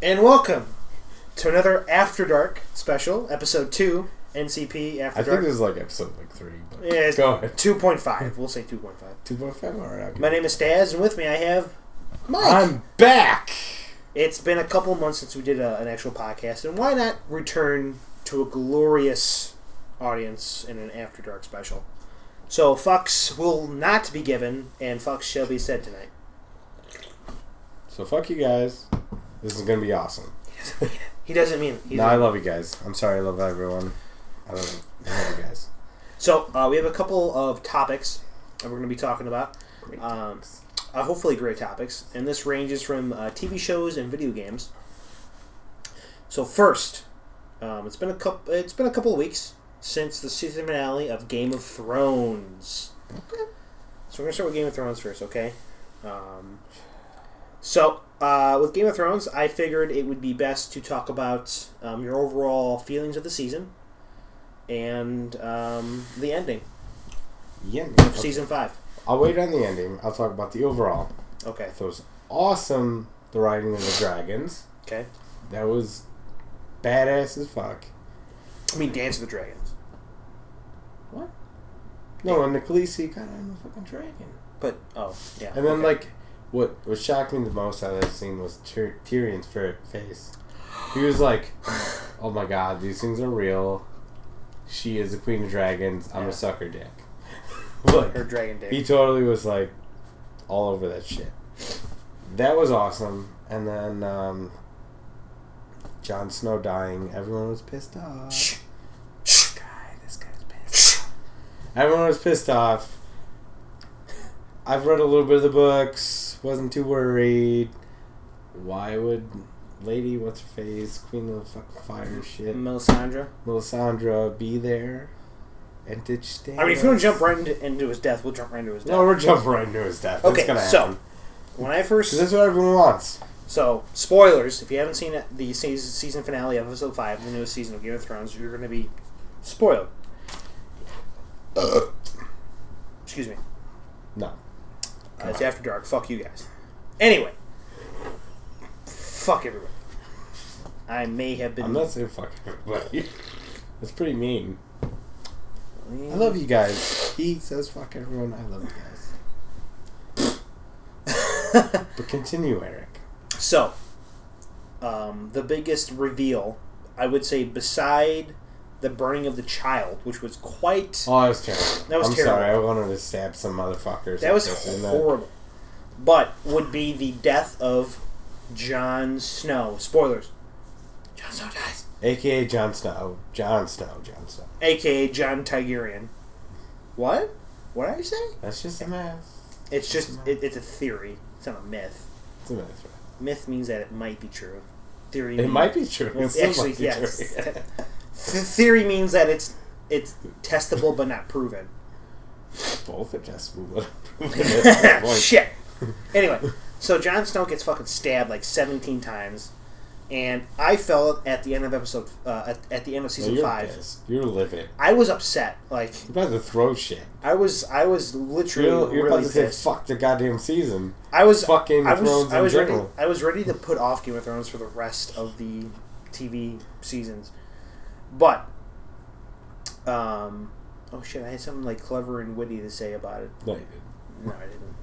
And welcome to another After Dark special, episode 2, NCP After Dark. I think this is like episode 3, but yeah, it's go ahead. 2.5. We'll say 2.5. 2.5, alright. My name is Staz, and with me I have Mike. I'm back! It's been a couple months since we did an actual podcast, and why not return to a glorious audience in an After Dark special? So, fucks will not be given, and fucks shall be said tonight. So fuck you guys. This is gonna be awesome. He doesn't mean it. I love you guys. I'm sorry, I love everyone. I love you guys. So, we have a couple of topics that we're going to be talking about. Great hopefully great topics. And this ranges from TV shows and video games. So first, it's been a couple of weeks since the season finale of Game of Thrones. Okay. So we're going to start with Game of Thrones first, okay? With Game of Thrones, I figured it would be best to talk about your overall feelings of the season and the ending of Season 5. I'll wait on the ending. I'll talk about the overall. Okay. So it was awesome, the riding of the dragons. Okay. That was badass as fuck. I mean, Dance of the Dragons. What? No, and the Khaleesi got on the fucking dragon. But, oh, yeah. And then, what shocked me the most out of that scene was Tyrion's face. He was like, oh my god, these things are real. She is the queen of dragons. I'm a sucker dick. Like, her dragon dick. He totally was like, all over that shit. That was awesome. And then, Jon Snow dying. Everyone was pissed off. Shh. This guy's pissed. Everyone was pissed off. I've read a little bit of the books. Wasn't too worried. Why would Lady What's-Her-Face, Queen of the fucking Fire shit, Melisandre be there? And did she stay? I mean, if you want to jump right into his death, we'll jump right into his death. No, we're jumping right into his death. Okay, That's gonna happen. When I first... Because that's what everyone wants. So, spoilers. If you haven't seen the season finale of episode 5, the newest season of Game of Thrones, you're going to be spoiled. Excuse me. No. It's After Dark. Fuck you guys. Anyway. Fuck everybody. I may have been... I'm not saying fuck everybody. That's pretty mean. I love you guys. He says fuck everyone. I love you guys. But continue, Eric. So, the biggest reveal, I would say, beside the burning of the child, which was quite... Oh, that was terrible. That was I'm terrible. sorry, I wanted to stab some motherfuckers. That was horrible. But would be the death of Jon Snow. Spoilers. Jon Snow dies. A.K.A. Jon Snow. A.K.A. Jon Targaryen. What? What did I say? That's just a myth. It's just... It's a theory. It's not a myth. It's a myth, right? Myth means that it might be true. Theory It might be true. Well, it actually, might be yes. true. Theory means that it's testable but not proven. Both are testable but proven. Shit. Anyway, so Jon Snow gets fucking stabbed like 17 times, and I felt at the end of episode at the end of season 5. Pissed. You're livid. I was upset. Like, you're about to throw shit. I was literally you're really about to say pissed. fuck the goddamn season. I was fuck Game of Thrones in general. I was ready to put off Game of Thrones for the rest of the TV seasons, but oh shit, I had something like clever and witty to say about it. No, you didn't. No, I didn't.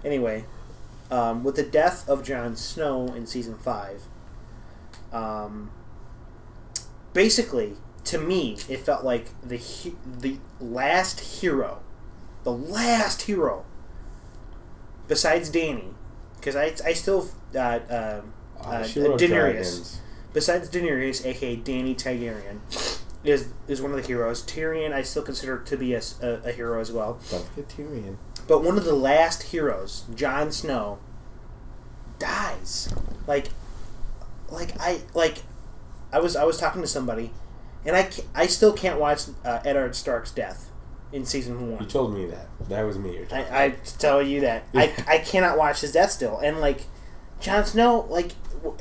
Anyway, with the death of Jon Snow in season 5, basically, to me, it felt like the last hero, besides Dany, because I still Daenerys, dragons. Besides Daenerys, aka Dany Targaryen, is one of the heroes. Tyrion, I still consider to be a hero as well. Don't forget Tyrion. But one of the last heroes, Jon Snow, dies. I was talking to somebody, and I still can't watch Eddard Stark's death in season 1. You told me that. That was me. You're talking I tell you that I cannot watch his death still, and Jon Snow,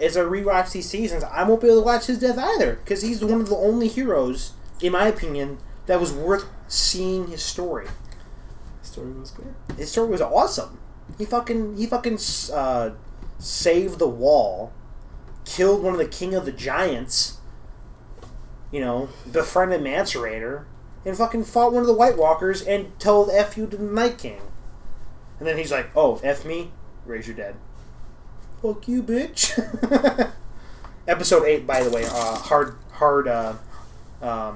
as I rewatch these seasons, I won't be able to watch his death either, because he's one of the only heroes, in my opinion, that was worth seeing his story. His story was good. His story was awesome. He fucking saved the wall, killed one of the king of the giants, befriended Macerator, and fucking fought one of the White Walkers and told F you to the Night King. And then he's like, oh, F me? Raise your dead. Fuck you, bitch. Episode 8, by the way, Hard Home, I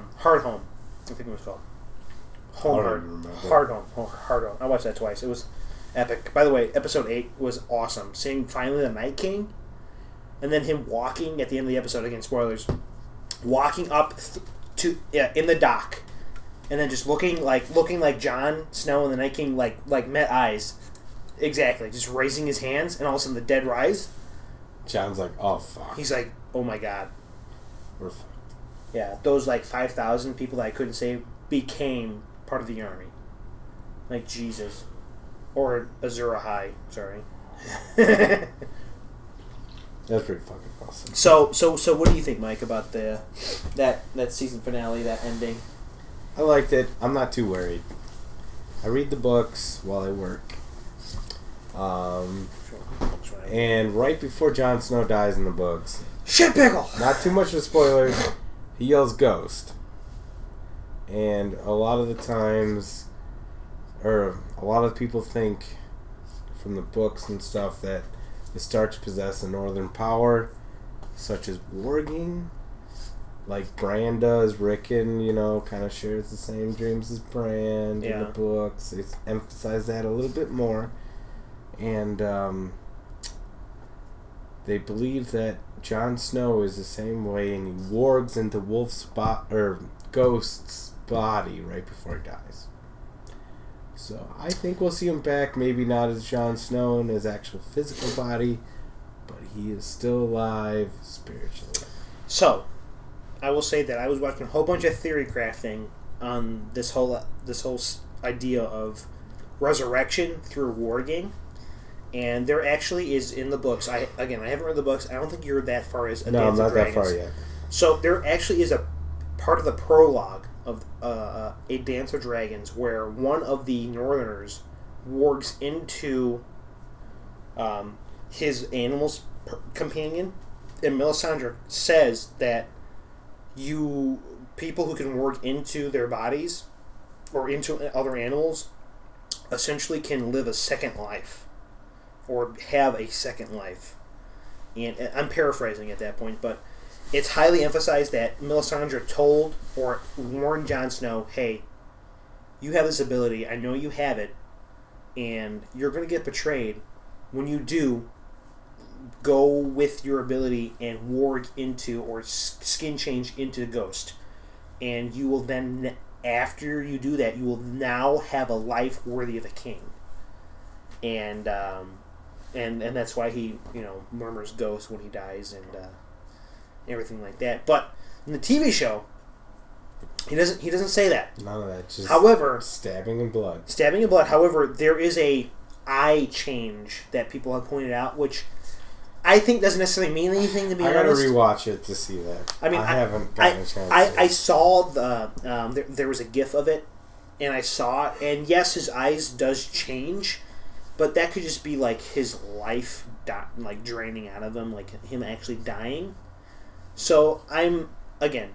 think it was called. Hard Home. I watched that twice. It was epic. By the way, episode 8 was awesome. Seeing finally the Night King, and then him walking at the end of the episode, again, spoilers, walking up in the dock, and then just looking like Jon Snow and the Night King like met eyes. Exactly. Just raising his hands, and all of a sudden the dead rise. Jon's like, oh fuck. He's like, oh my god. We're fucked. Yeah, those 5,000 people that I couldn't save became part of the army. Like Jesus. Or Azura High, sorry. That's pretty fucking awesome. So what do you think, Mike, about that season finale, that ending? I liked it. I'm not too worried. I read the books while I work. And right before Jon Snow dies in the books, shit pickle! Not too much of spoilers, he yells ghost. And a lot of the times, or a lot of people think from the books and stuff that the Starks possess a northern power, such as warging. Like Bran does, Rickon, kind of shares the same dreams as Bran in the books. They emphasize that a little bit more. And they believe that Jon Snow is the same way, and he wargs into Ghost's body right before he dies. So I think we'll see him back, maybe not as Jon Snow in his actual physical body, but he is still alive spiritually. So, I will say that I was watching a whole bunch of theory crafting on this whole idea of resurrection through warging. And there actually is in the books. I haven't read the books. I don't think you're that far as a No, Dance I'm of not Dragons. that far yet. So there actually is a part of the prologue of a Dance of Dragons where one of the Northerners wargs into his animal's companion, and Melisandre says that people who can warg into their bodies or into other animals essentially can live a second life. Or have a second life. And I'm paraphrasing at that point, but it's highly emphasized that Melisandre told or warned Jon Snow, hey, you have this ability, I know you have it, and you're going to get betrayed. When you do, go with your ability and warg into, or skin change into the ghost. And you will then, after you do that, you will now have a life worthy of a king. And that's why he, murmurs ghost when he dies and everything like that. But in the TV show, he doesn't say that. None of that. Just however, stabbing and blood. However, there is a eye change that people have pointed out, which I think doesn't necessarily mean anything, to be honest. I gotta rewatch it to see that. I haven't gotten a chance. I saw there was a GIF of it, and I saw it, and yes, his eyes does change. But that could just be like his life draining out of him, like him actually dying. So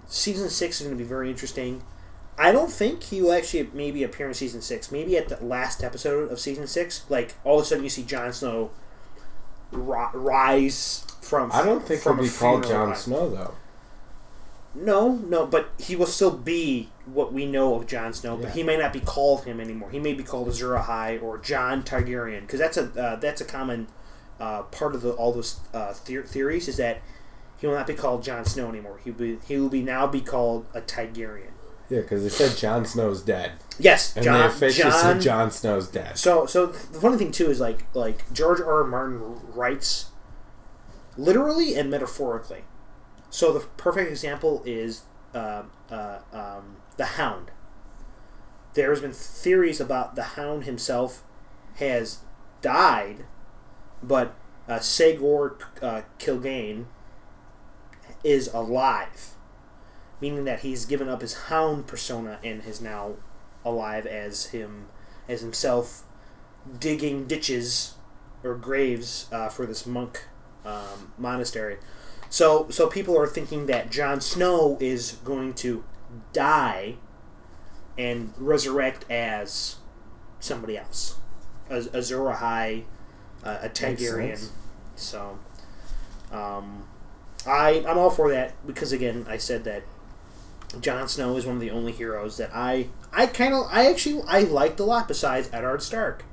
season 6 is going to be very interesting. I don't think he will actually maybe appear in season 6. Maybe at the last episode of season 6, like all of a sudden you see Jon Snow rise from. I don't think he'll be called Jon Snow though. No, but he will still be what we know of Jon Snow, but he may not be called him anymore. He may be called Azor Ahai or Jon Targaryen, because that's a common part of all those theories, is that he will not be called Jon Snow anymore. He will now be called a Targaryen. Yeah, because they said Jon Snow's dead. Yes, and they officially said Jon Snow's dead. So the funny thing too is like George R. R. Martin writes literally and metaphorically. So the perfect example is the Hound. There's been theories about the Hound himself has died, but Saegor Clegane is alive, meaning that he's given up his Hound persona and is now alive as himself, digging ditches or graves for this monk monastery. So people are thinking that Jon Snow is going to die and resurrect as somebody else, a Azor Ahai, a Targaryen. So, I'm all for that because again, I said that Jon Snow is one of the only heroes that I liked a lot besides Eddard Stark.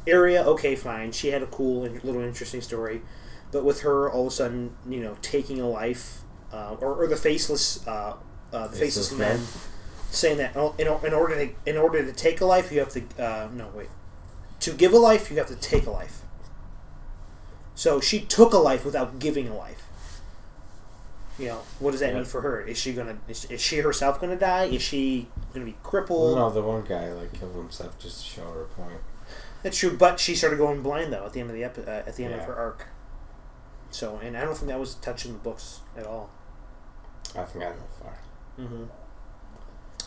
Arya, okay, fine, she had a cool and little interesting story, but with her all of a sudden, taking a life, or the faceless men. Saying that in order to take a life, you have to to give a life, you have to take a life. So she took a life without giving a life. What does that mean for her? Is she herself gonna die? Is she gonna be crippled? No, the one guy killed himself just to show her a point. That's true, but she started going blind though at the end of the of her arc. So, and I don't think that was touched in the books at all. I think I got that far. Mm-hmm.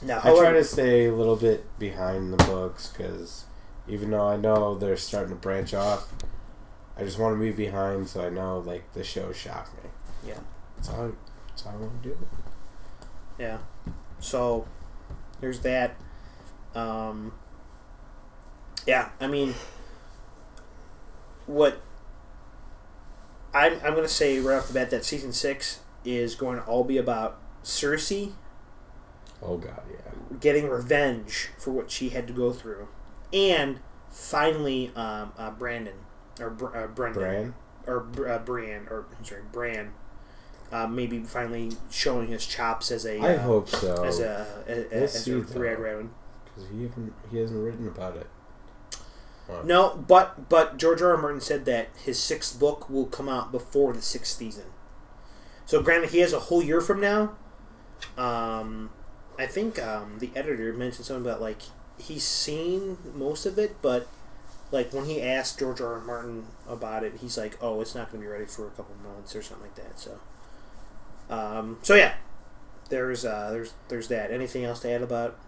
Now, I try to stay a little bit behind the books because even though I know they're starting to branch off, I just want to be behind so I know the show shocked me. Yeah, that's all I want to do. Yeah, so there's that. Yeah, I mean, what I'm going to say right off the bat that season 6 is going to all be about Cersei. Oh God, yeah. Getting revenge for what she had to go through, and finally, Brandon or Brendan Bran, maybe finally showing his chops as a. I hope so. As a three-eyed raven. Because he hasn't written about it. Huh. No, but George R. R. Martin said that his 6th book will come out before the 6th season. So granted, he has a whole year from now. I think the editor mentioned something about he's seen most of it, but when he asked George R. R. Martin about it, he's like, "Oh, it's not going to be ready for a couple months or something like that." So yeah, there's that. Anything else to add about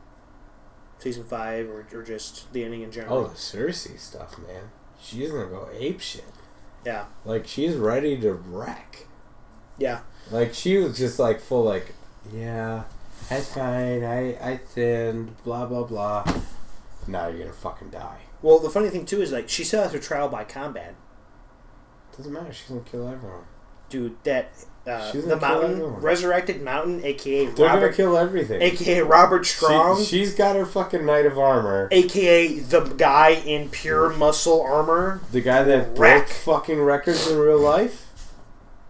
season 5 or just the ending in general? Oh, the Cersei stuff, man. She's gonna go ape shit. Yeah, she's ready to wreck. Yeah, she was just full yeah. That's fine. I sinned. Blah blah blah. Now you're gonna fucking die. Well, the funny thing too is she still has her trial by combat. Doesn't matter. She's gonna kill everyone. Dude, that the mountain, resurrected mountain, aka they're gonna kill everything. Aka Robert Strong. She's got her fucking knight of armor. Aka the guy in pure muscle armor. The guy that broke fucking records in real life.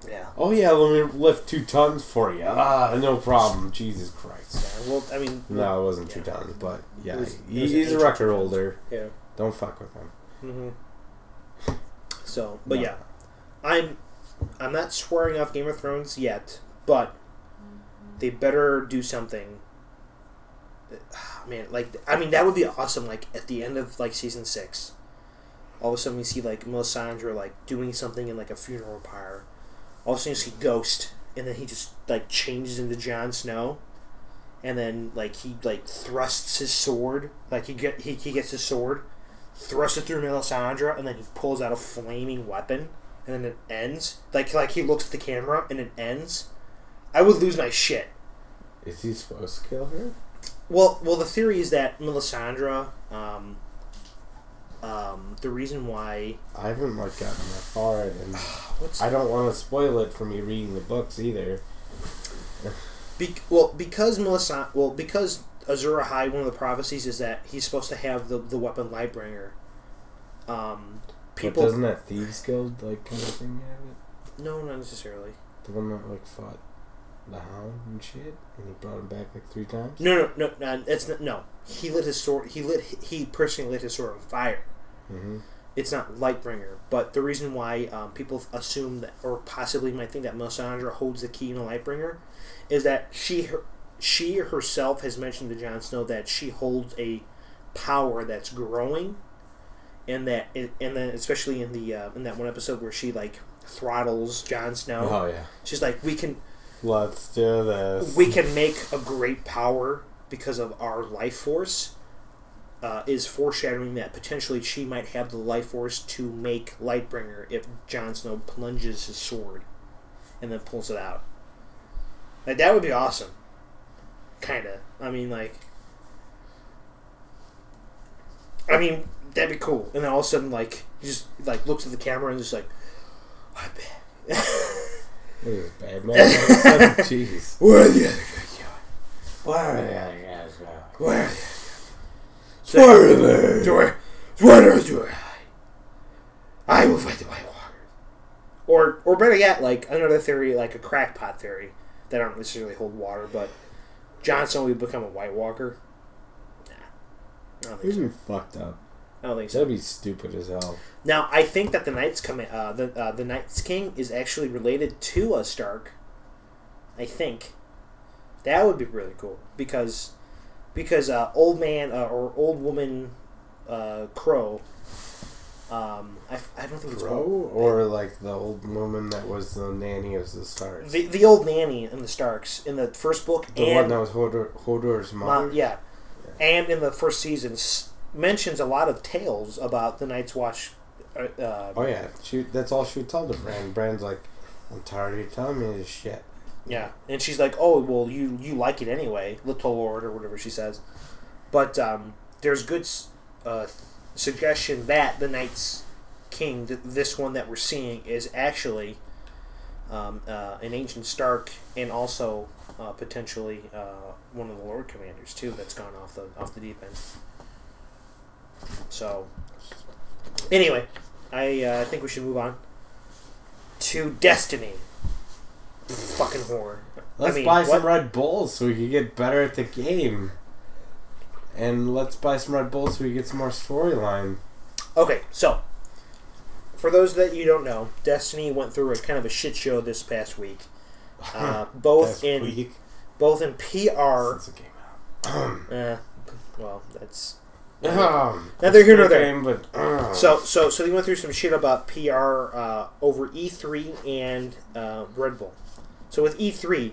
Yeah. Oh yeah, let me lift 2 tons for you. No problem. Jesus Christ. Yeah, well, I mean, no, it wasn't 2 tons, but yeah, he's a record holder. Yeah. Don't fuck with him. Mm-hmm. So, but yeah, I'm not swearing off Game of Thrones yet, but they better do something. Man, that would be awesome. At the end of season 6, all of a sudden we see Melisandre doing something in a funeral pyre. All of a sudden you see Ghost, and then he just changes into Jon Snow, and then he thrusts his sword, he gets his sword, thrusts it through Melisandre, and then he pulls out a flaming weapon, and then it ends. He looks at the camera and it ends. I would lose my shit. Is he supposed to kill her? Well, the theory is that Melisandre, the reason why I haven't gotten that far, and I don't want to spoil it for me reading the books either. Because Azor Ahai, one of the prophecies is that he's supposed to have the weapon Lightbringer. But doesn't that Thieves Guild kind of thing have it? No, not necessarily. The one that fought the Hound and shit, and he brought him back 3 times. No. It's not. No, he lit his sword. He personally lit his sword on fire. Mm-hmm. It's not Lightbringer, but the reason why people assume that, or possibly might think that Melisandre holds the key in a Lightbringer, is that she herself has mentioned to Jon Snow that she holds a power that's growing, and then especially in that one episode where she throttles Jon Snow. Oh yeah. She's let's do this. We can make a great power because of our life force. is foreshadowing that potentially she might have the life force to make Lightbringer if Jon Snow plunges his sword and then pulls it out. Like, that would be awesome. Kinda. I mean, that'd be cool. And then all of a sudden, like, he just, like, looks at the camera and just like, I bet. Look at this bad man. Jeez. Where are the other guys going? Where are the other guys going? Where are the other guys? Swear I will fight the White Walkers. Or better yet, like, another theory, like a crackpot theory, that don't necessarily hold water, but Jon Snow will become a White Walker. Nah. I don't think so. He'd be fucked up. I don't think so. That'd be stupid as hell. Now, I think that the Night's the Night's King is actually related to a Stark. I think. That would be really cool. Because old man or old woman Crow, I don't think it's Crow? Or like the old woman that was the nanny of the Starks. The old nanny in the Starks in the first book. The one that was Hodor's mother? Yeah. And in the first season mentions a lot of tales about the Night's Watch. Oh yeah, that's all she would tell to Bran. Bran's like, I'm tired of you telling me this shit. Yeah, and she's like, oh, well, you like it anyway, Little Lord, or whatever she says. But there's good suggestion that the Night's King, this one that we're seeing, is actually an ancient Stark, and also potentially one of the Lord Commanders too. That's gone off the deep end. So, anyway, I think we should move on to Destiny. Fucking horror. Let's buy some Red Bulls so we can get better at the game. And let's buy some Red Bulls so we get some more storyline. Okay, so for those that you don't know, Destiny went through a kind of a shit show this past week. Both in PR. Since it came out. Well, that's neither here nor there. But, So they went through some shit about PR over E3 and Red Bull. So with E3,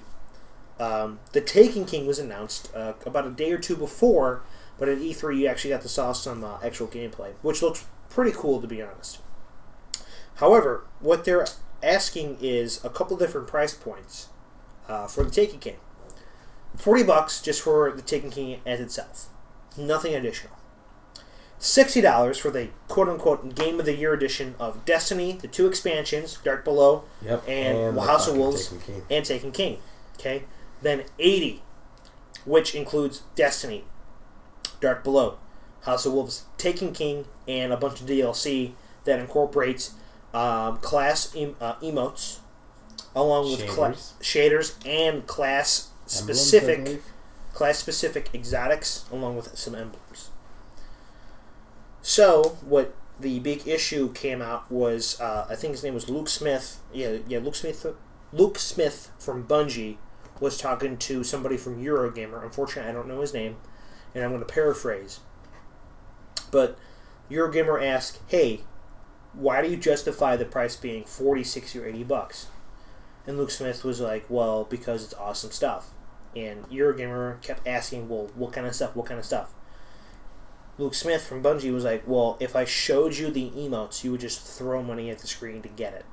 the Taken King was announced about a day or two before, but at E3 you actually got to saw some actual gameplay, which looks pretty cool, to be honest. However, what they're asking is a couple different price points for the Taken King. $40 just for the Taken King as itself. Nothing additional. $60 for the quote-unquote Game of the Year edition of Destiny, the 2 expansions, Dark Below, and House of Wolves, and Taken King. Okay? Then $80, which includes Destiny, Dark Below, House of Wolves, Taken King, and a bunch of DLC that incorporates class emotes, along with shaders and class-specific exotics, along with some emblems. So, what the big issue came out was, I think his name was Luke Smith. Luke Smith from Bungie was talking to somebody from Eurogamer. Unfortunately, I don't know his name, and I'm going to paraphrase. But Eurogamer asked, hey, why do you justify the price being $40, $60, or $80? And Luke Smith was like, well, because it's awesome stuff. And Eurogamer kept asking, well, what kind of stuff? Luke Smith from Bungie was like, well, if I showed you the emotes, you would just throw money at the screen to get it.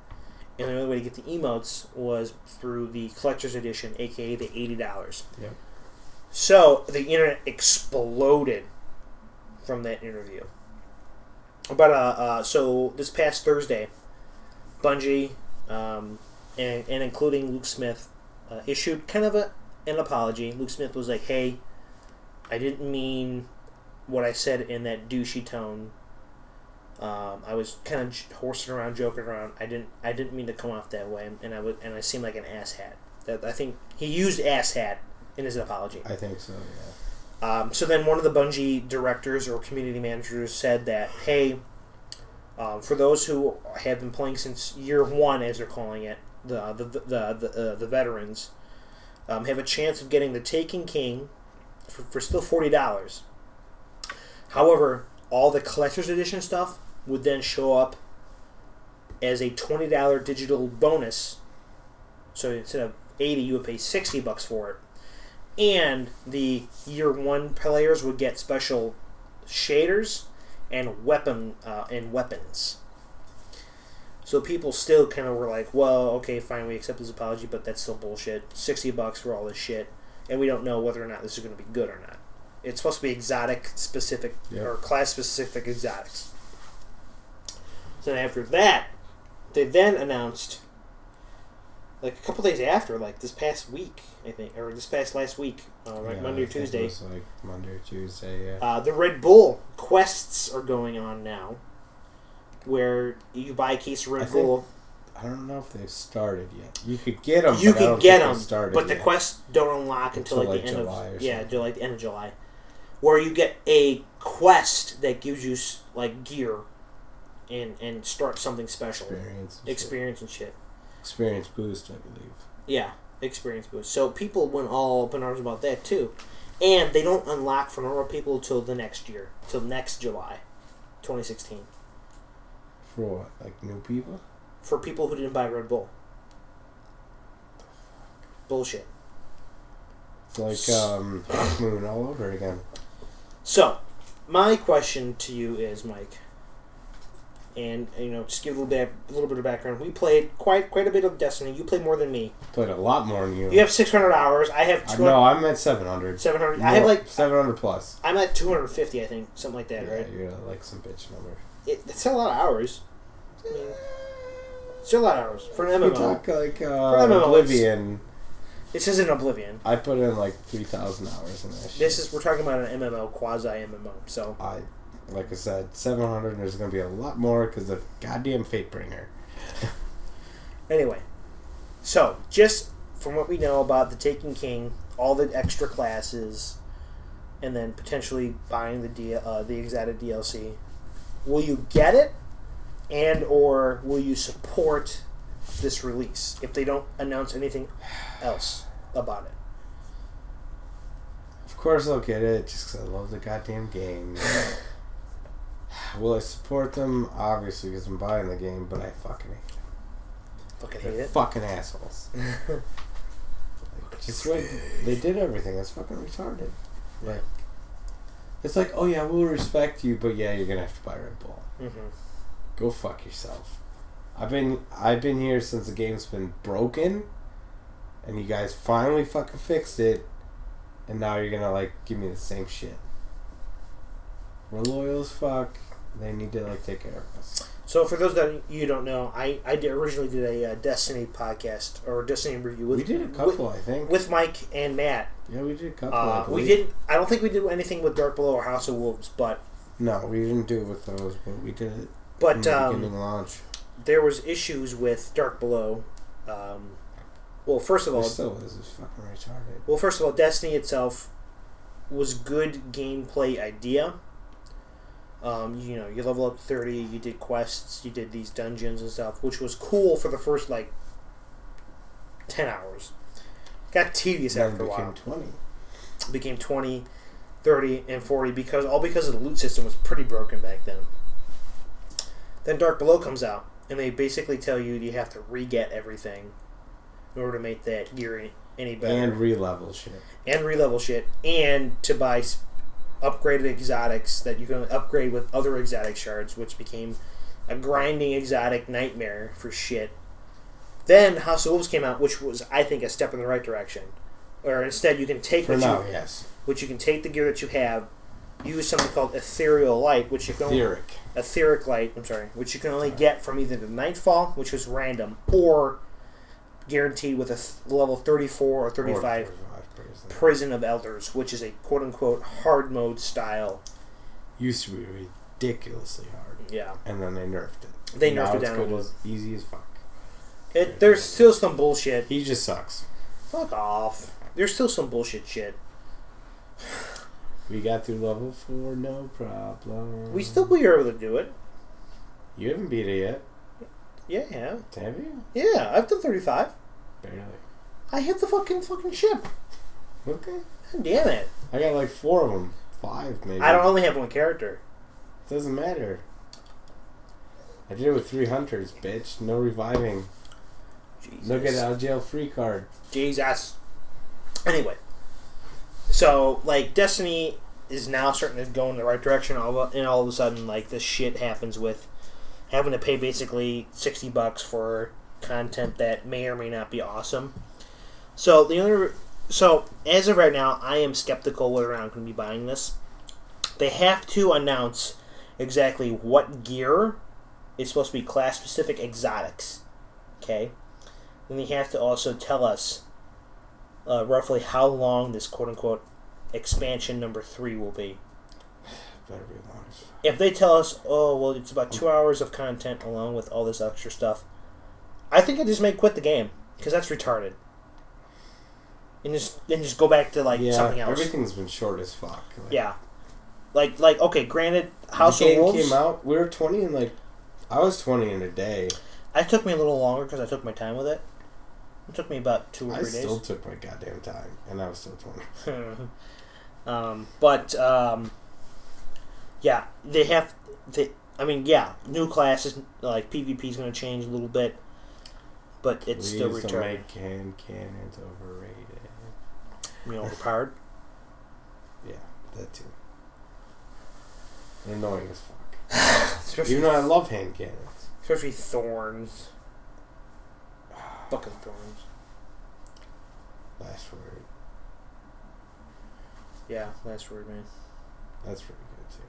And the only way to get the emotes was through the Collector's Edition, aka the $80. Yep. So, the internet exploded from that interview. But, so this past Thursday, Bungie, and including Luke Smith, issued kind of an apology. Luke Smith was like, hey, I didn't mean what I said in that douchey tone. I was kind of horsing around, joking around. I didn't mean to come off that way, and I seemed like an asshat. I think he used asshat in his apology. I think so, yeah. So then one of the Bungie directors or community managers said that, hey, for those who have been playing since year one, as they're calling it, the veterans, have a chance of getting the Taken King for still $40. However, all the Collector's Edition stuff would then show up as a $20 digital bonus. So instead of $80, you would pay $60 for it. And the year one players would get special shaders and weapons. So people still kind of were like, well, okay, fine, we accept this apology, but that's still bullshit. $60 for all this shit, and we don't know whether or not this is going to be good or not. It's supposed to be exotic-specific, or class-specific exotics. So after that, they then announced, like a couple days after, like this past week, I think, or this past last week, Monday or Tuesday. It was like Monday or Tuesday, the Red Bull quests are going on now, where you buy a case of Red Bull. I don't know if they've started yet. You could get them. You can get them, but the yet. quests don't unlock until like the end July of something. the end of July, where you get a quest that gives you like gear, and start something special. Experience and shit. Experience boost, I believe. Yeah, experience boost. So people went all up in arms about that too, and they don't unlock for normal people till the next year, till next July, 2016. For what? Like new people? For people who didn't buy Red Bull. Bullshit. It's like Half Moon all over again. So, my question to you is, Mike, and just give a little bit of background. We played quite a bit of Destiny. You played more than me. Played a lot more than you. You have 600 hours. I have 200. No, I'm at 700. 700. No, I have like 700 plus. I'm at 250, I think, something like that, Yeah, right? you're like some bitch number. It's still a lot of hours. I mean, still a lot of hours for an MMO. We talk like MMO, Oblivion. This isn't Oblivion. I put in like 3,000 hours in that shit. We're talking about an MMO, quasi MMO. So like I said, 700. And there's gonna be a lot more because of goddamn Fatebringer. Anyway, so just from what we know about the Taken King, all the extra classes, and then potentially buying the exotic DLC, will you get it, and or will you support this release if they don't announce anything else about it? Of course I'll get it, just because I love the goddamn game. Will I support them? Obviously, because I'm buying the game, but I fucking hate them. Fucking They're hate it. fucking assholes. It's what they did everything. That's fucking retarded. Like, it's like, oh yeah, we'll respect you, but yeah, you're gonna have to buy Red Bull. Mm-hmm. Go fuck yourself. I've been here since the game's been broken, and you guys finally fucking fixed it, and now you're gonna like give me the same shit. We're loyal as fuck. They need to like take care of us. So for those that you don't know, I originally did a Destiny podcast or Destiny review. We did a couple, I think, with Mike and Matt. Yeah, we did a couple. We didn't. I don't think we did anything with Dark Below or House of Wolves, but no, we didn't do it with those. But we did it. But in the beginning launch. There was issues with Dark Below. Well, first of all, it still is. It's fucking retarded. Well, first of all, Destiny itself was good gameplay idea. You level up 30, you did quests, you did these dungeons and stuff, which was cool for the first, 10 hours. Got tedious after a while. It became 20, 30, and 40, because of the loot system was pretty broken back then. Then Dark Below comes out, and they basically tell you have to re-get everything in order to make that gear any better. And re-level shit. And to buy upgraded exotics that you can upgrade with other exotic shards, which became a grinding exotic nightmare for shit. Then House of Wolves came out, which was, I think, a step in the right direction. Or instead, you can take which you can take the gear that you have, use something called Ethereal Light, which you can Etheric Light, which you can only get from either the Nightfall, which was random, or guaranteed with a level 34 or 35 Prison of Elders, which is a quote-unquote hard mode style. Used to be ridiculously hard. Yeah. And then they nerfed it. They nerfed it down. It was easy as fuck. There's still some bullshit. He just sucks. Fuck off. There's still some bullshit shit. We got through level 4, no problem. We still were able to do it. You haven't beat it yet. Yeah, I have. Have you? Yeah, I've done 35. Barely. I hit the fucking ship. Okay. God damn it. I got 4 of them. 5, maybe. I don't only have one character. Doesn't matter. I did it with 3 hunters, bitch. No reviving. Jesus. Look at our jail free card. Jesus. Anyway. So, Destiny is now starting to go in the right direction. And all of a sudden, like, this shit happens with having to pay basically $60 for content that may or may not be awesome. So as of right now, I am skeptical whether or not I'm going to be buying this. They have to announce exactly what gear is supposed to be class-specific exotics. Okay? Then they have to also tell us roughly how long this quote-unquote expansion number 3 will be. Better be long as fuck. If they tell us, oh, well, it's about 2 hours of content along with all this extra stuff, I think I just may quit the game, because that's retarded. And just go back to, like, something else. Everything's been short as fuck. Like, yeah. Like, okay, granted, House of Wolves... The game came out, we were 20 in, like... I was 20 in a day. It took me a little longer because I took my time with it. It took me about 2 or 3 days. I still took my goddamn time, and I was still 20. Yeah, they have... new classes, like, PvP is going to change a little bit, but it's still retarded. Don't make cannons overrated. You know, overpowered? Yeah, that too. They're annoying as fuck. Even though I love hand cannons. Especially thorns. Fucking thorns. Last word. Yeah, last word, man. That's pretty good too.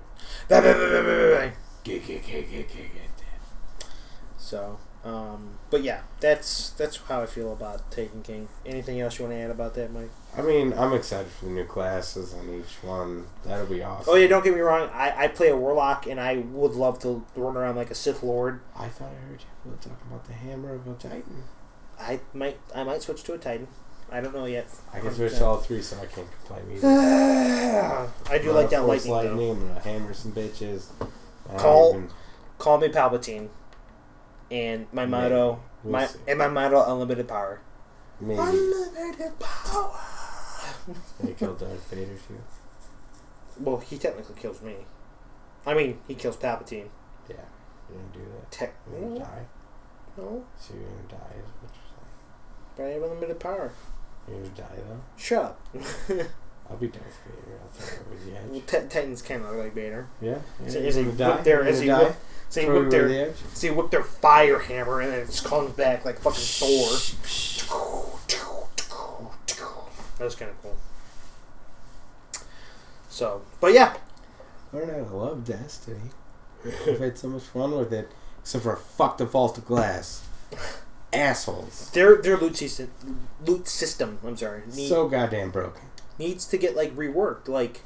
So, but yeah, that's how I feel about Taken King. Anything else you want to add about that, Mike? I mean, I'm excited for the new classes on each one. That'll be awesome. Oh yeah, don't get me wrong. I play a Warlock, and I would love to run around like a Sith Lord. I thought I heard you talking about the Hammer of a Titan. I might switch to a Titan. I don't know yet. I can switch to all 3, so I can't complain either. I do like that lightning, though. I'm gonna hammer some bitches. Call me Palpatine, and my motto, my motto, unlimited power. Maybe. Unlimited power. They killed Darth Vader too. Well, he technically kills me. I mean, he kills Palpatine. Yeah, you're gonna do that. Technically, You're gonna die. No. So you're gonna die, is what you're saying. But I have unlimited power. You're gonna die though. Shut up. I'll be Darth Vader. I'll throw over the edge. Well, Titans kind of look like Vader. Yeah. So he whipped their fire hammer and then it just comes back like fucking Thor. That was kind of cool. So, but yeah. Learn how to love Destiny. I've had so much fun with it, except for fuck the Vault Glass. Assholes. Their loot system. I'm sorry. So goddamn broken. Needs to get like reworked. Like,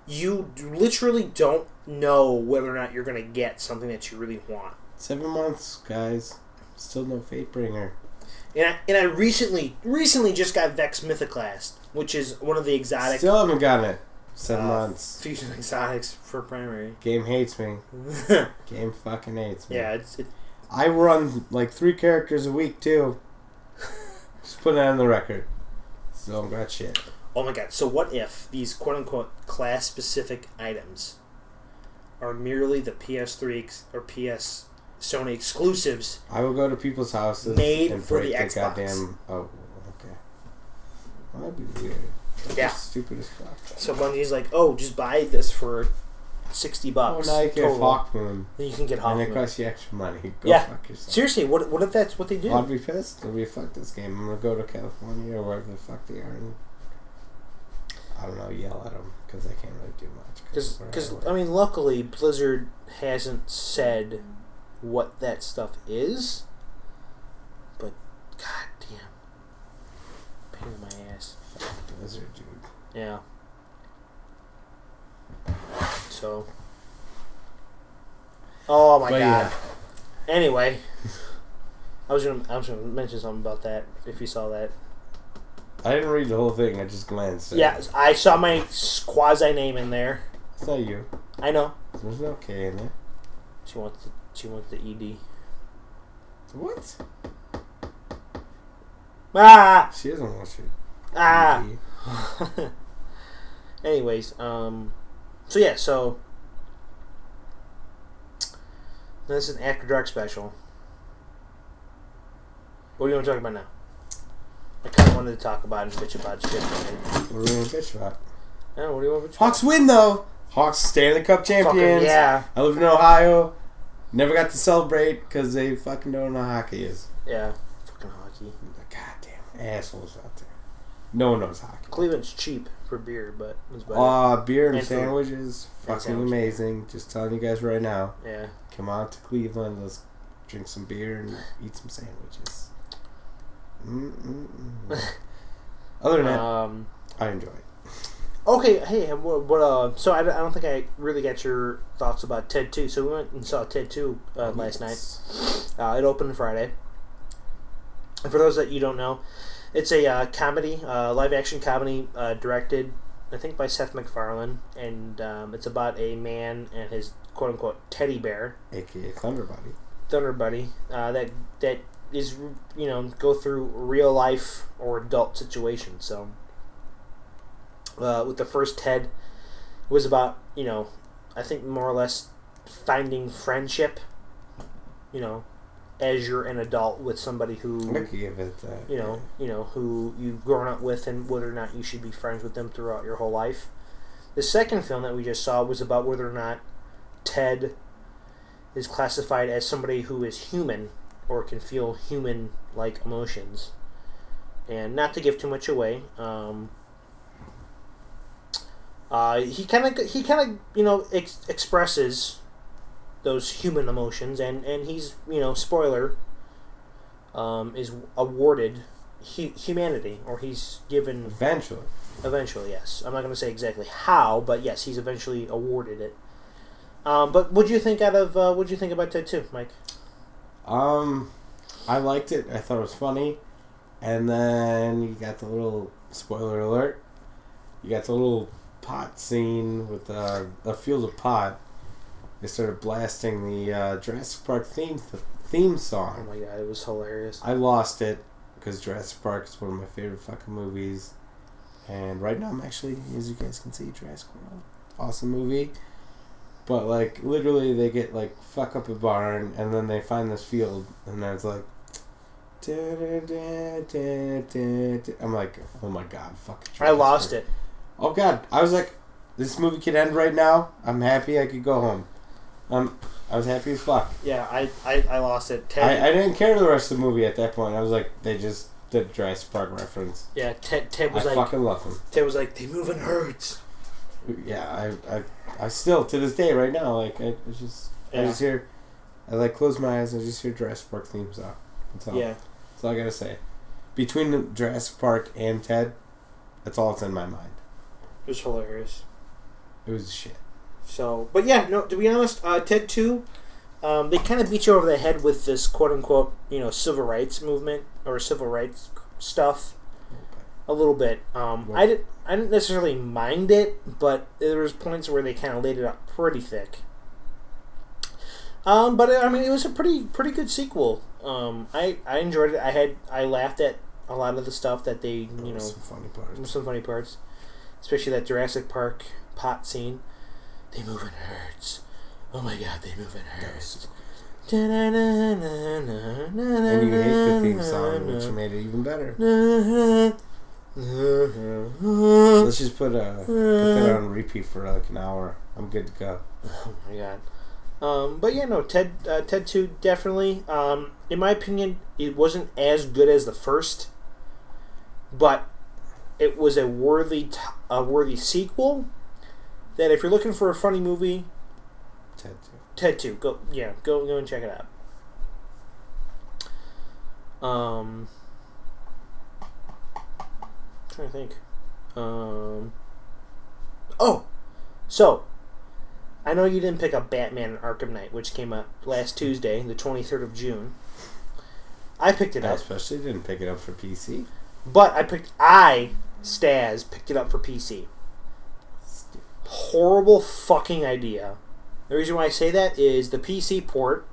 you literally don't know whether or not you're gonna get something that you really want. 7 months, guys. Still no Fatebringer. And I recently just got Vex Mythoclast, which is one of the exotic. Still haven't gotten it. 7 months. Fusion exotics for primary. Game hates me. Game fucking hates me. Yeah, I run like 3 characters a week too. Just put that on the record. So I'm got shit. Oh my god, so what if these quote-unquote class-specific items are merely the PS3 or PS Sony exclusives? I will go to people's houses made and for break the Xbox. goddamn... Oh, okay. Well, that'd be weird. That'd Yeah. be stupid as fuck. So Bungie's like, oh, just buy this for $60. Oh, now you can get Hawkmoon. Then you can get Hawkmoon. And it costs you extra money. Go Yeah. fuck yourself. Seriously, what if that's what they do? I'd be pissed. I'd be fuck this game. I'm gonna go to California or wherever the fuck they are. And, I don't know, yell at them because I can't really do much. Because I mean, luckily Blizzard hasn't said what that stuff is. But god damn, pain in my ass. Fuck Blizzard, dude. Yeah. So. Oh my god. Yeah. Anyway, I was gonna mention something about that if you saw that. I didn't read the whole thing. I just glanced at Yeah, it. I saw my quasi name in there. It's not you. I know. There's no K in there. She wants the ED. What? Ah. She doesn't want you. Ah. Anyways, so yeah, so this is an After Dark special. What do you want to talk about now? I kind of wanted to talk about and bitch about shit. What are we gonna bitch about? I don't know, what do you want me to Hawks win, though. Hawks Stanley Cup champions. Yeah. I live in Ohio. Never got to celebrate because they fucking don't know hockey is. Yeah. Fucking hockey. Goddamn assholes out there. No one knows hockey. Cleveland's cheap for beer, but it's better. Beer and And food. sandwiches. Fucking sandwiches. Amazing. Just telling you guys right now. Yeah. Come out to Cleveland. Let's drink some beer and eat some sandwiches. Other than that, I enjoy it. Okay, hey, so I don't think I really got your thoughts about Ted 2. So we went and saw Ted 2 last night. It opened Friday. And for those that you don't know, it's a comedy, live-action comedy directed, I think, by Seth MacFarlane. And it's about a man and his quote-unquote teddy bear. A.K.A. Thunder Buddy. That is, go through real-life or adult situations. So... with the first Ted, it was about, I think more or less finding friendship, as you're an adult with somebody who, I could give it that. Who you've grown up with and whether or not you should be friends with them throughout your whole life. The second film that we just saw was about whether or not Ted is classified as somebody who is human or can feel human-like emotions. And not to give too much away, he kind of expresses those human emotions, and he's, spoiler, is awarded humanity, or he's given eventually, yes. I'm not going to say exactly how, but yes, he's eventually awarded it. But what'd you think about Ted 2, Mike? I liked it. I thought it was funny, and then you got the little spoiler alert. You got the little pot scene with a field of pot. They started blasting the Jurassic Park theme song. Oh my god, it was hilarious. I lost it because Jurassic Park is one of my favorite fucking movies, and right now I'm actually, as you guys can see, Jurassic World, awesome movie. But like literally, they get like fuck up a barn, and then they find this field, and then it's like, I'm like, oh my god, fuck. I lost it. Oh god, I was like, this movie could end right now. I'm happy I could go home. I was happy as fuck. Yeah, I lost it. Ted, I didn't care the rest of the movie at that point. I was like, they just did a Jurassic Park reference. Yeah, Ted was I fucking love him. Ted was like, they move in herds. Yeah, I still, to this day, right now, like, I just hear, I like close my eyes and I just hear Jurassic Park themes out. That's all. Yeah. That's all I gotta say. Between the Jurassic Park and Ted, that's all that's in my mind. It was hilarious. It was shit. So, but yeah, no. To be honest, Ted 2, they kind of beat you over the head with this quote unquote, civil rights movement or civil rights stuff, a little bit. I didn't necessarily mind it, but there was points where they kind of laid it up pretty thick. But I mean, it was a pretty good sequel. I enjoyed it. I laughed at a lot of the stuff that they, some funny parts. Especially that Jurassic Park pot scene. They move in herds. Oh my god, they move in herds. And you hate the theme song, which made it even better. Let's just put that on repeat for like an hour. I'm good to go. Oh my god. But yeah, no, Ted 2 definitely. In my opinion, it wasn't as good as the first, but it was a worthy sequel. That if you're looking for a funny movie, Ted 2, go and check it out. Trying to think. So I know you didn't pick up Batman Arkham Knight, which came out last Tuesday, the 23rd of June. I picked it up. Especially didn't pick it up for PC. But Staz, picked it up for PC. Horrible fucking idea. The reason why I say that is the PC port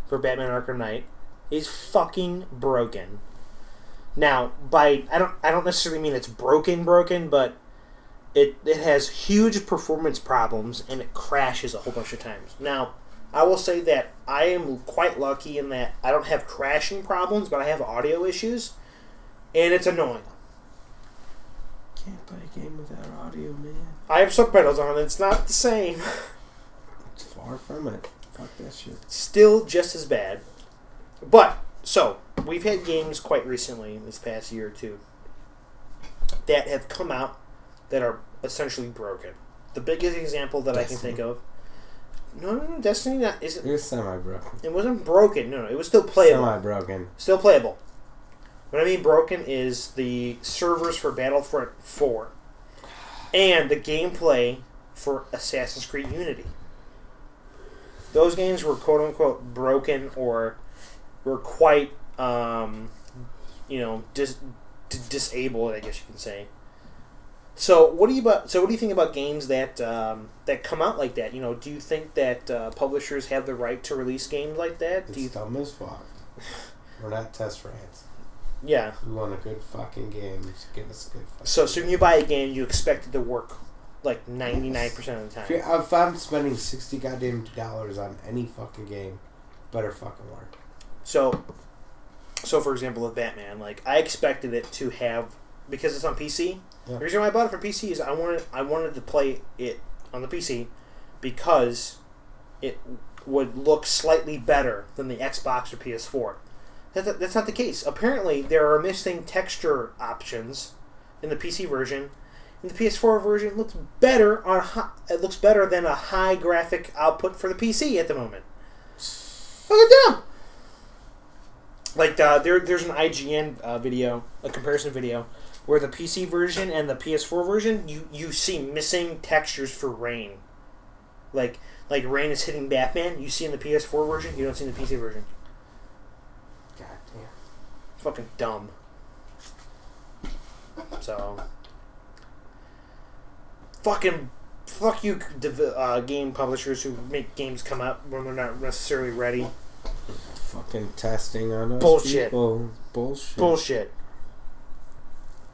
for Batman Arkham Knight is fucking broken. Now, I don't necessarily mean it's broken, but it has huge performance problems and it crashes a whole bunch of times. Now, I will say that I am quite lucky in that I don't have crashing problems, but I have audio issues, and it's annoying. Can't play a game without audio, man. I have subtitles on. It's not the same. It's far from it. Fuck that shit. Still just as bad. But, so, we've had games quite recently, this past year or two, that have come out that are essentially broken. The biggest example that Destiny. I can think of... No, Destiny not... It was semi-broken. It wasn't broken. No, it was still playable. Semi-broken. Still playable. What I mean broken is the servers for Battlefront 4 and the gameplay for Assassin's Creed Unity. Those games were quote-unquote broken or were quite, disabled, I guess you can say. So what do you think about games that that come out like that? You know, do you think that publishers have the right to release games like that? It's dumb as fuck. We're not test rats. Yeah. We want a good fucking game. Just give us a good fucking So when you buy a game, you expect it to work like 99% of the time. If I'm spending $60 goddamn dollars on any fucking game, better fucking work. So for example, with Batman, like I expected it to have, because it's on PC. Yeah. The reason why I bought it for PC is I wanted to play it on the PC because it would look slightly better than the Xbox or PS4. That's not the case. Apparently, there are missing texture options in the PC version. And the PS4 version looks better it looks better than a high graphic output for the PC at the moment. Look at them. Like there's an IGN video, a comparison video, where the PC version and the PS4 version, you see missing textures for rain. Like rain is hitting Batman, you see in the PS4 version, you don't see in the PC version. God damn. Fucking dumb. So, fuck you, game publishers who make games come out when they're not necessarily ready. Fucking testing on us. Bullshit. People. Bullshit.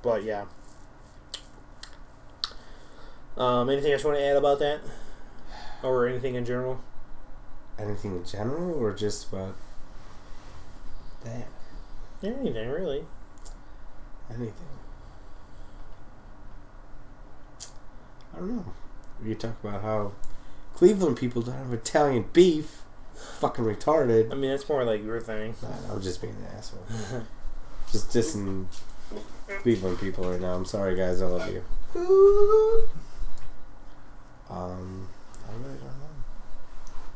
But yeah. Anything else you want to add about that, or anything in general? Anything in general, or just about that? Anything really. Anything. I don't know. You talk about how Cleveland people don't have Italian beef. Fucking retarded. I mean, that's more like your thing. Nah, I'm just being an asshole. Just dissing Cleveland people right now. I'm sorry, guys. I love you. I really don't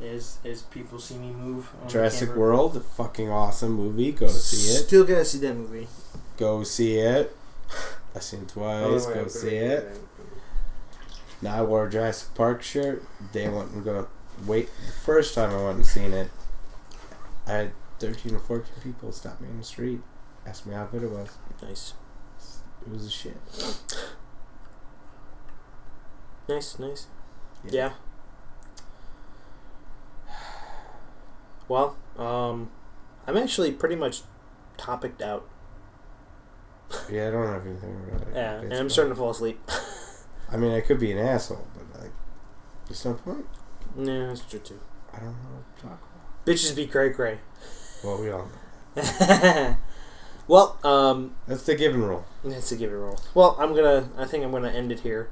know. As people see me move. On Jurassic World, a fucking awesome movie. Go see it. Still gonna see that movie. Go see it. I've seen it twice. Go see it. Now I wore a Jurassic Park shirt. They went and go. Wait, the first time I went and seen it, I had 13 or 14 people stop me on the street, ask me how good it was. Nice. It was a shit. Nice. Yeah. Well, I'm actually pretty much topicked out. Yeah, I don't have anything really. Yeah, and I'm starting to fall asleep. I mean, I could be an asshole, but like, there's no point. Yeah, that's true too. I don't know what to talk about. Bitches be cray. Well, we all know. Well, that's the given rule. That's the given rule. Well, I think I'm gonna end it here.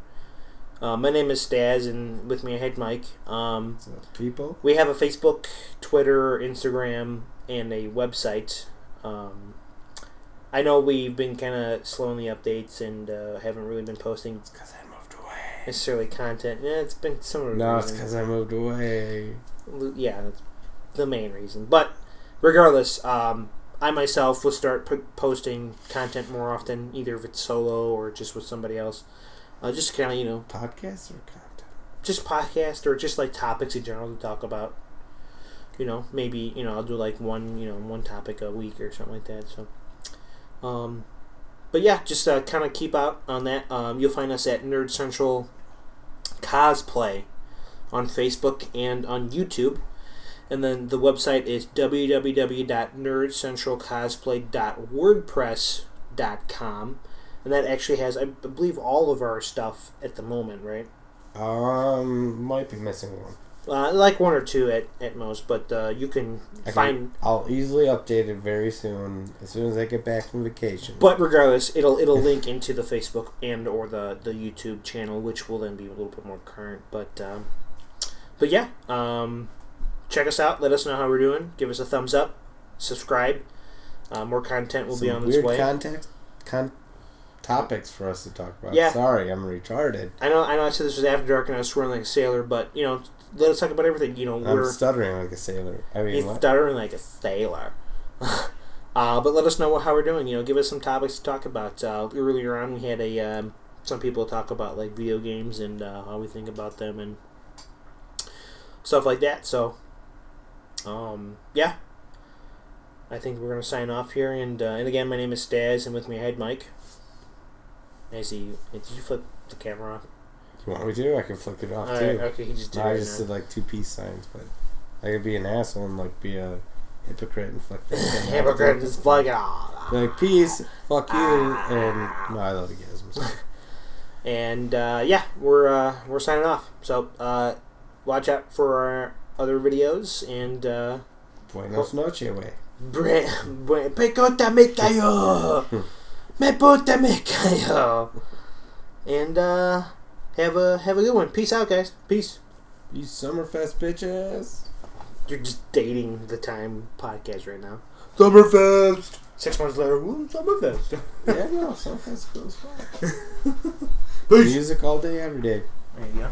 My name is Staz, and with me I had Mike. So, people? We have a Facebook, Twitter, Instagram, and a website. I know we've been kind of slow in the updates and haven't really been posting. It's because I moved away. Necessarily content. Yeah, it's been some of the No, reasons. it's because I moved away. Yeah, that's the main reason. But regardless, I myself will start posting content more often, either if it's solo or just with somebody else. Just kind of, Podcasts or content? just podcast or just like topics in general to talk about. Maybe, I'll do like one topic a week or something like that. So, but yeah, just kind of keep out on that. You'll find us at Nerd Central Cosplay on Facebook and on YouTube. And then the website is www.nerdcentralcosplay.wordpress.com. And that actually has, I believe, all of our stuff at the moment, right? Might be missing one. like 1 or 2 at most, but you can find. I'll easily update it very soon as I get back from vacation. But regardless, it'll link into the Facebook and or the YouTube channel, which will then be a little bit more current. But yeah, check us out. Let us know how we're doing. Give us a thumbs up. Subscribe. More content will be on its way. Topics for us to talk about. Yeah. Sorry, I'm retarded. I know. I said this was after dark, and I was swearing like a sailor, but let us talk about everything. I'm stuttering like a sailor. He's stuttering like a sailor. But let us know how we're doing. Give us some topics to talk about. Earlier on, we had some people talk about like video games and how we think about them and stuff like that. So, yeah. I think we're gonna sign off here, and again, my name is Staz, and with me I had Mike. Did you flip the camera off? You want me to? I can flick it off too. Right, okay, he just did. I just did like 2 peace signs, but I could be an asshole and like be a hypocrite and flick that. Hypocrite, just flick it off. Like peace, fuck you, and no, I love you guys. And yeah, we're signing off. So watch out for our other videos and. Buenos noches, way. Pecota me cayó. Me puta me cayó. And have a good one. Peace out, guys. Peace. You Summerfest bitches. You're just dating the time podcast right now. Summerfest. 6 months later, Summerfest. Yeah, no, Summerfest goes fine. Music all day, every day. There you go.